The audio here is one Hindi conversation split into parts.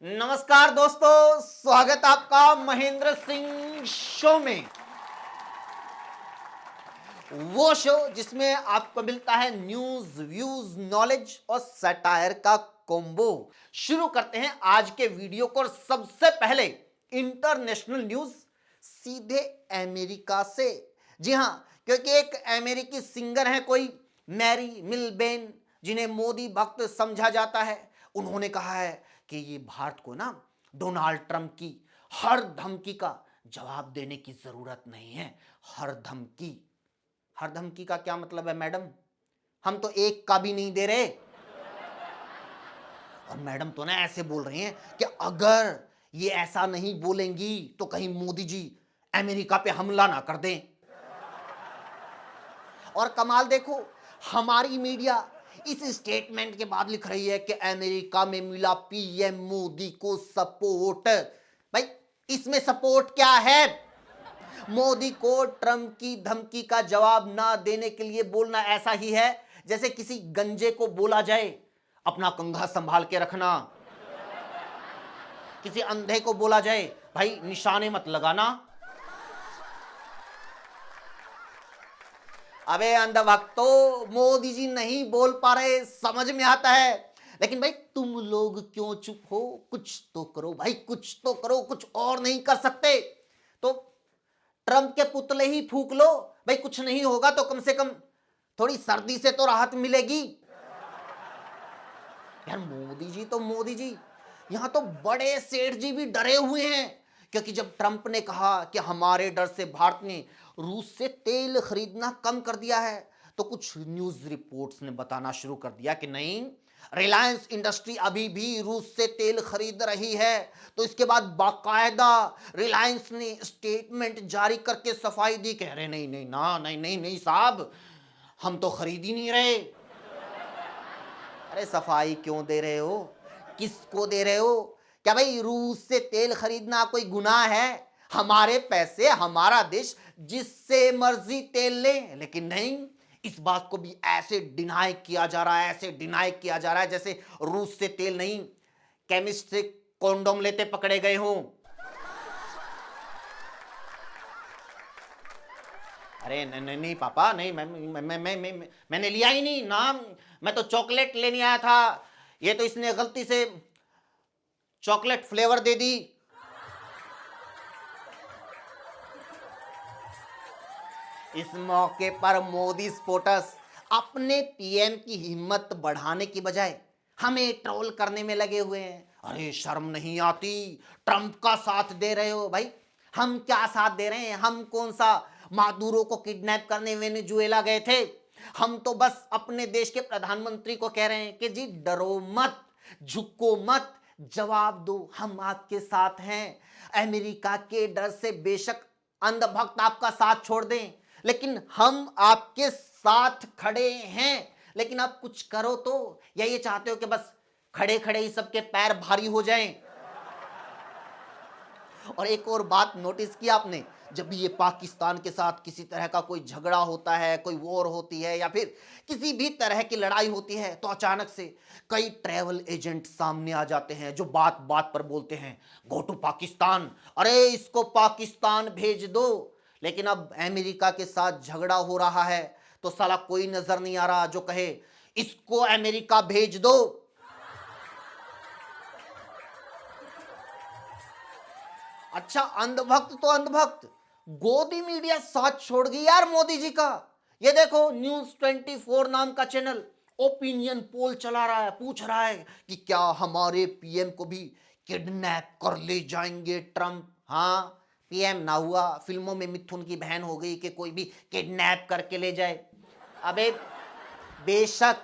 नमस्कार दोस्तों, स्वागत आपका महेंद्र सिंह शो में। वो शो जिसमें आपको मिलता है न्यूज, व्यूज, नॉलेज और सटायर का कॉम्बो। शुरू करते हैं आज के वीडियो को। और सबसे पहले इंटरनेशनल न्यूज सीधे अमेरिका से। जी हां, क्योंकि एक अमेरिकी सिंगर है कोई मैरी मिलबेन, जिन्हें मोदी भक्त समझा जाता है। उन्होंने कहा है कि ये भारत को ना डोनाल्ड ट्रंप की हर धमकी का जवाब देने की जरूरत नहीं है। हर धमकी का क्या मतलब है मैडम? हम तो एक का भी नहीं दे रहे। और मैडम तो ना ऐसे बोल रही हैं कि अगर ये ऐसा नहीं बोलेंगी तो कहीं मोदी जी अमेरिका पे हमला ना कर दें। और कमाल देखो, हमारी मीडिया इस स्टेटमेंट के बाद लिख रही है कि अमेरिका में मिला पीएम मोदी को सपोर्ट। भाई, इसमें सपोर्ट क्या है? मोदी को ट्रंप की धमकी का जवाब ना देने के लिए बोलना ऐसा ही है जैसे किसी गंजे को बोला जाए अपना कंघा संभाल के रखना। किसी अंधे को बोला जाए भाई निशाने मत लगाना। अबे अंधभक्तो, मोदी जी नहीं बोल पा रहे, समझ में आता है, लेकिन भाई तुम लोग क्यों चुप हो? कुछ तो करो भाई, कुछ तो करो। कुछ और नहीं कर सकते तो ट्रंप के पुतले ही फूंक लो। भाई कुछ नहीं होगा तो कम से कम थोड़ी सर्दी से तो राहत मिलेगी। यार मोदी जी, यहां तो बड़े सेठ जी भी डरे हुए हैं, क्योंकि जब ट्रंप ने कहा कि हमारे डर से भारत ने रूस से तेल खरीदना कम कर दिया है, तो कुछ न्यूज रिपोर्ट्स ने बताना शुरू कर दिया कि नहीं, रिलायंस इंडस्ट्री अभी भी रूस से तेल खरीद रही है। तो इसके बाद बाकायदा रिलायंस ने स्टेटमेंट जारी करके सफाई दी। कह रहे नहीं नहीं ना, नहीं नहीं नहीं साहब, हम तो खरीद ही नहीं रहे। अरे सफाई क्यों दे रहे हो? किसको दे रहे हो? क्या भाई रूस से तेल खरीदना कोई गुनाह है? हमारे पैसे, हमारा देश, जिससे मर्जी तेल ले। लेकिन नहीं, इस बात को भी ऐसे डिनाई किया जा रहा है, ऐसे डिनाई किया जा रहा है जैसे रूस से तेल नहीं, केमिस्ट से कॉन्डोम लेते पकड़े गए हों। अरे नहीं नहीं नहीं पापा, नहीं, मैंने लिया ही नहीं नाम। मैं तो चॉकलेट लेने आया था, ये तो इसने गलती से चॉकलेट फ्लेवर दे दी। इस मौके पर मोदी स्पोर्टर्स अपने पीएम की हिम्मत बढ़ाने की बजाय हमें ट्रोल करने में लगे हुए हैं। अरे शर्म नहीं आती? ट्रंप का साथ दे रहे हो। भाई हम क्या साथ दे रहे हैं? हम कौन सा मादुरो को किडनैप करने वेनेजुएला गए थे? हम तो बस अपने देश के प्रधानमंत्री को कह रहे हैं कि जी डरो मत, झुको मत, जवाब दो, हम आपके साथ हैं। अमेरिका के डर से बेशक अंधभक्त आपका साथ छोड़ दें, लेकिन हम आपके साथ खड़े हैं। लेकिन आप कुछ करो तो, या ये चाहते हो कि बस खड़े खड़े ही सबके पैर भारी हो जाएं? और एक और बात नोटिस की आपने, जब भी ये पाकिस्तान के साथ किसी तरह का कोई झगड़ा होता है, कोई वॉर होती है या फिर किसी भी तरह की लड़ाई होती है, तो अचानक से कई ट्रैवल एजेंट सामने आ जाते हैं जो बात बात पर बोलते हैं गो टू पाकिस्तान, अरे इसको पाकिस्तान भेज दो। लेकिन अब अमेरिका के साथ झगड़ा हो रहा है तो साला कोई नजर नहीं आ रहा जो कहे इसको अमेरिका भेज दो। अच्छा, अंधभक्त तो अंधभक्त, गोदी मीडिया साथ छोड़ गई यार मोदी जी का। ये देखो, न्यूज 24 नाम का चैनल ओपिनियन पोल चला रहा है, पूछ रहा है कि क्या हमारे पीएम को भी किडनैप कर ले जाएंगे ट्रंप? हाँ, पीएम ना हुआ, फिल्मों में मिथुन की बहन हो गई कि कोई भी किडनैप करके ले जाए। अबे बेशक,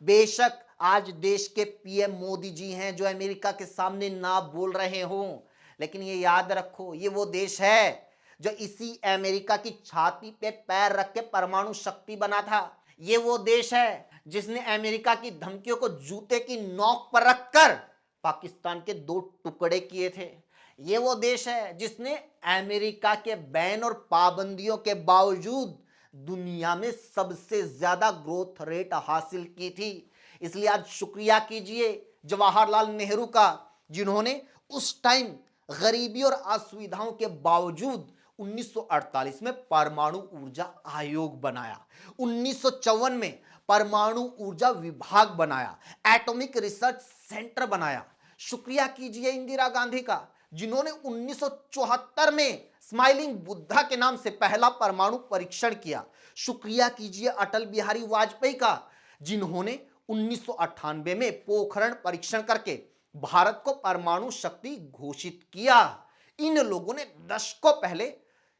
बेशक आज देश के पीएम मोदी जी हैं जो अमेरिका के सामने ना बोल रहे हों, लेकिन ये याद रखो, ये वो देश है जो इसी अमेरिका की छाती पे पैर रख के परमाणु शक्ति बना था। ये वो देश है जिसने अमेरिका की धमकियों को जूते की नोक पर रखकर पाकिस्तान के 2 टुकड़े किए थे। ये वो देश है जिसने अमेरिका के बैन और पाबंदियों के बावजूद दुनिया में सबसे ज्यादा ग्रोथ रेट हासिल की थी। इसलिए आज शुक्रिया कीजिए जवाहरलाल नेहरू का जिन्होंने उस टाइम गरीबी और असुविधाओं के बावजूद 1948 में परमाणु ऊर्जा आयोग बनाया, 1954 में परमाणु ऊर्जा विभाग बनाया, एटॉमिक रिसर्च सेंटर बनाया। शुक्रिया कीजिए इंदिरा गांधी का, जिन्होंने 1974 में स्माइलिंग बुद्धा के नाम से पहला परमाणु परीक्षण किया। शुक्रिया कीजिए अटल बिहारी वाजपेयी का, जिन्होंने 1998 में पोखरण परीक्षण करके भारत को परमाणु शक्ति घोषित किया। इन लोगों ने दशकों पहले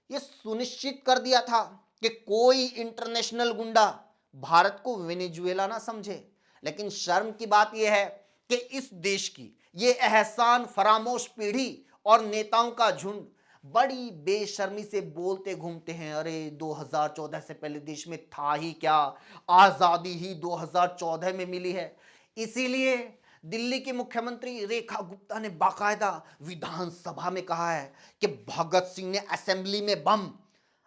यह सुनिश्चित कर दिया था कि कोई इंटरनेशनल गुंडा भारत को वेनेजुएला ना समझे। लेकिन शर्म की बात यह है कि इस देश की ये एहसान फरामोश पीढ़ी और नेताओं का झुंड बड़ी बेशर्मी से बोलते घूमते हैं, अरे 2014 से पहले देश में था ही क्या, आजादी ही 2014 में मिली है। इसीलिए दिल्ली की मुख्यमंत्री रेखा गुप्ता ने बाकायदा विधानसभा में कहा है कि भगत सिंह ने असेंबली में बम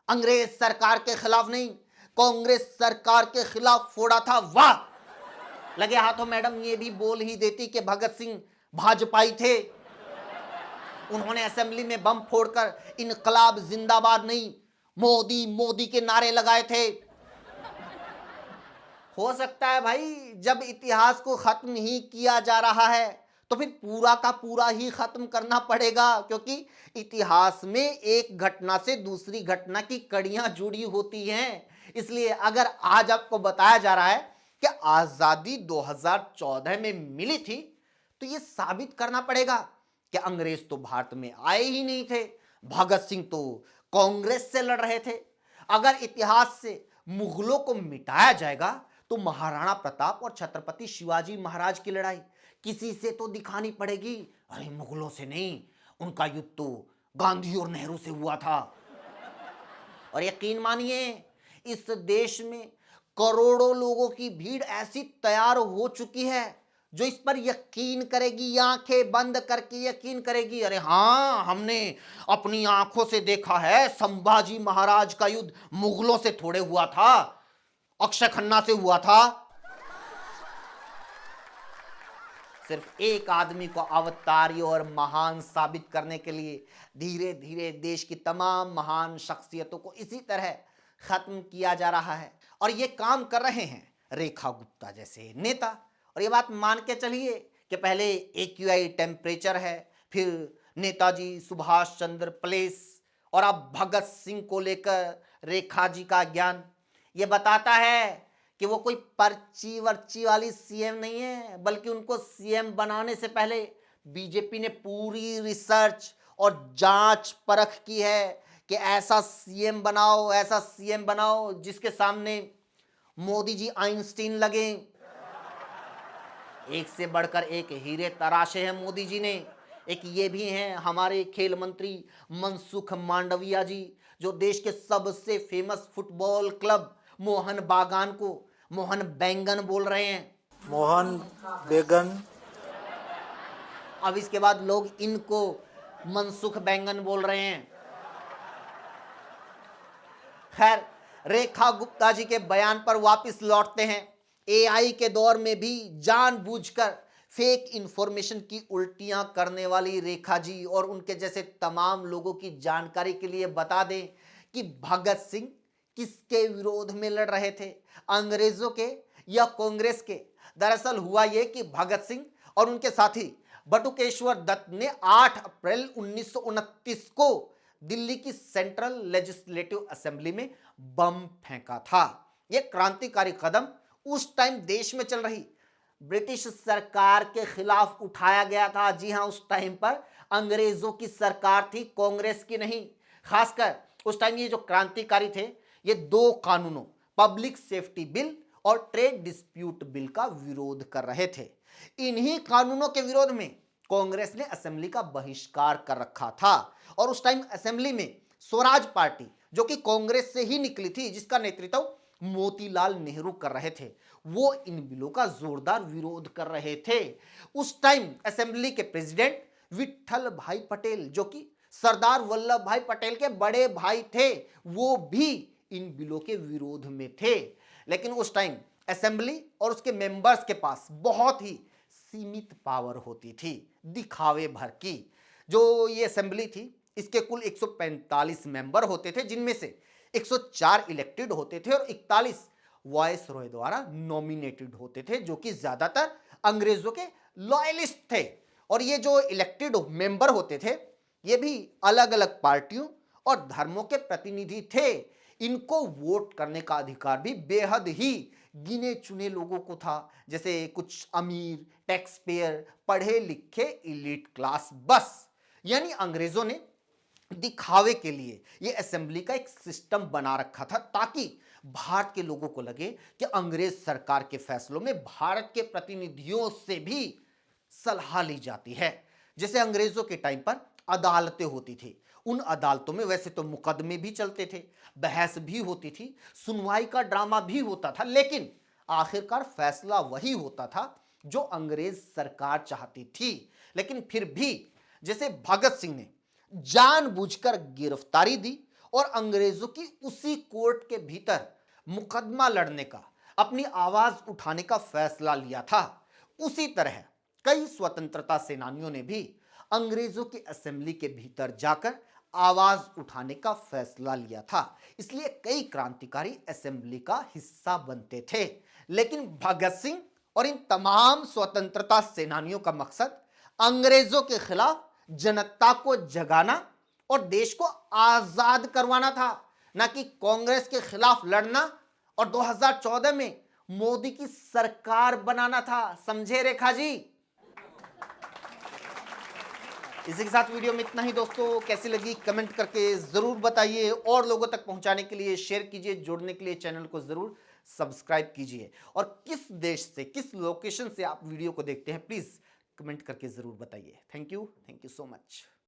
अंग्रेज सरकार के खिलाफ नहीं, कांग्रेस सरकार के खिलाफ फोड़ा था। वाह, लगे हाथों मैडम ये भी बोल ही देती कि भगत सिंह भाजपाई थे, उन्होंने असेंबली में बम फोड़कर इनकलाब जिंदाबाद नहीं, मोदी मोदी के नारे लगाए थे। हो सकता है भाई, जब इतिहास को खत्म ही किया जा रहा है तो फिर पूरा का पूरा ही खत्म करना पड़ेगा, क्योंकि इतिहास में एक घटना से दूसरी घटना की कड़ियां जुड़ी होती हैं। इसलिए अगर आज आपको बताया जा रहा है कि आजादी 2014 में मिली थी, तो यह साबित करना पड़ेगा कि अंग्रेज तो भारत में आए ही नहीं थे, भगत सिंह तो कांग्रेस से लड़ रहे थे। अगर इतिहास से मुगलों को मिटाया जाएगा तो महाराणा प्रताप और छत्रपति शिवाजी महाराज की लड़ाई किसी से तो दिखानी पड़ेगी। अरे मुगलों से नहीं, उनका युद्ध तो गांधी और नेहरू से हुआ था। और यकीन मानिए, इस देश में करोड़ों लोगों की भीड़ ऐसी तैयार हो चुकी है जो इस पर यकीन करेगी, आंखें बंद करके यकीन करेगी। अरे हाँ, हमने अपनी आंखों से देखा है, संभाजी महाराज का युद्ध मुगलों से थोड़े हुआ था, अक्षय खन्ना से हुआ था। सिर्फ एक आदमी को अवतारी और महान साबित करने के लिए धीरे धीरे देश की तमाम महान शख्सियतों को इसी तरह खत्म किया जा रहा है। और ये काम कर रहे हैं रेखा गुप्ता जैसे नेता। और ये बात मान के चलिए कि पहले AQI टेम्परेचर है, फिर नेताजी सुभाष चंद्र प्लेस, और अब भगत सिंह को लेकर रेखा जी का ज्ञान ये बताता है कि वो कोई पर्ची वर्ची वाली CM नहीं है, बल्कि उनको CM बनाने से पहले बीजेपी ने पूरी रिसर्च और जांच परख की है कि ऐसा CM बनाओ, ऐसा CM बनाओ जिसके सामने मोदी जी आइंस्टीन लगे। एक से बढ़कर एक हीरे तराशे हैं मोदी जी ने। एक ये भी हैं हमारे खेल मंत्री मनसुख मांडविया जी, जो देश के सबसे फेमस फुटबॉल क्लब मोहन बागान को मोहन बैंगन बोल रहे हैं। मोहन बेगन। अब इसके बाद लोग इनको मनसुख बैंगन बोल रहे हैं। खैर, रेखा गुप्ता जी के बयान पर वापस लौटते हैं। AI के दौर में भी जानबूझकर फेक इंफॉर्मेशन की उल्टियां करने वाली रेखा जी और उनके जैसे तमाम लोगों की जानकारी के लिए बता दें कि भगत सिंह किसके विरोध में लड़ रहे थे, अंग्रेजों के या कांग्रेस के। दरअसल हुआ यह कि भगत सिंह और उनके साथी बटुकेश्वर दत्त ने 8 अप्रैल 1929 को दिल्ली की सेंट्रल लेजिस्लेटिव असेंबली में बम फेंका था। यह क्रांतिकारी कदम उस टाइम देश में चल रही ब्रिटिश सरकार के खिलाफ उठाया गया था। जी हां, उस टाइम पर अंग्रेजों की सरकार थी, कांग्रेस की नहीं। खासकर उस टाइम ये जो क्रांतिकारी थे, ये 2 कानूनों, पब्लिक सेफ्टी बिल और ट्रेड डिस्प्यूट बिल का विरोध कर रहे थे। इन्हीं कानूनों के विरोध में कांग्रेस ने असेंबली का बहिष्कार कर रखा था। और उस टाइम असेंबली में स्वराज पार्टी, जो कि कांग्रेस से ही निकली थी, जिसका नेतृत्व मोतीलाल नेहरू कर रहे थे, वो इन बिलों का जोरदार विरोध कर रहे थे। उस टाइम असेंबली के प्रेसिडेंट विट्ठल भाई पटेल, जो कि सरदार वल्लभ भाई पटेल के बड़े भाई थे, वो भी इन बिलों के विरोध में थे। लेकिन उस टाइम असेंबली और उसके मेंबर्स के पास बहुत ही सीमित पावर होती थी, दिखावे भर की। जो ये असेंबली थी इसके कुल 145 मेंबर होते थे, जिनमें से 104 इलेक्टेड होते थे और 41 वॉइस रॉय द्वारा नॉमिनेटेड होते थे, जो कि ज्यादातर अंग्रेजों के लॉयलिस्ट थे। और ये जो इलेक्टेड मेंबर होते थे ये भी अलग अलग पार्टियों और धर्मों के प्रतिनिधि थे। इनको वोट करने का अधिकार भी बेहद ही गिने चुने लोगों को था, जैसे कुछ अमीर, टैक्स पेयर, पढ़े लिखे इलीट क्लास। बस यानी अंग्रेजों ने दिखावे के लिए यह असेंबली का एक सिस्टम बना रखा था, ताकि भारत के लोगों को लगे कि अंग्रेज सरकार के फैसलों में भारत के प्रतिनिधियों से भी सलाह ली जाती है। जैसे अंग्रेजों के टाइम पर अदालतें होती थी, उन अदालतों में वैसे तो मुकदमे भी चलते थे, बहस भी होती थी, सुनवाई का ड्रामा भी होता था, लेकिन आखिरकार फैसला वही होता था जो अंग्रेज सरकार चाहती थी। लेकिन फिर भी जैसे भगत सिंह ने जानबूझकर गिरफ्तारी दी और अंग्रेजों की उसी कोर्ट के भीतर मुकदमा लड़ने का, अपनी आवाज उठाने का फैसला लिया था, उसी तरह कई स्वतंत्रता सेनानियों ने भी अंग्रेजों की असेंबली के भीतर जाकर आवाज उठाने का फैसला लिया था। इसलिए कई क्रांतिकारी असेंबली का हिस्सा बनते थे। लेकिन भगत सिंह और इन तमाम स्वतंत्रता सेनानियों का मकसद अंग्रेजों के खिलाफ जनता को जगाना और देश को आजाद करवाना था, ना कि कांग्रेस के खिलाफ लड़ना और 2014 में मोदी की सरकार बनाना था। समझे रेखा जी? इसी के साथ वीडियो में इतना ही दोस्तों। कैसी लगी कमेंट करके जरूर बताइए, और लोगों तक पहुंचाने के लिए शेयर कीजिए, जोड़ने के लिए चैनल को जरूर सब्सक्राइब कीजिए। और किस देश से, किस लोकेशन से आप वीडियो को देखते हैं, प्लीज कमेंट करके जरूर बताइए। Thank you so much.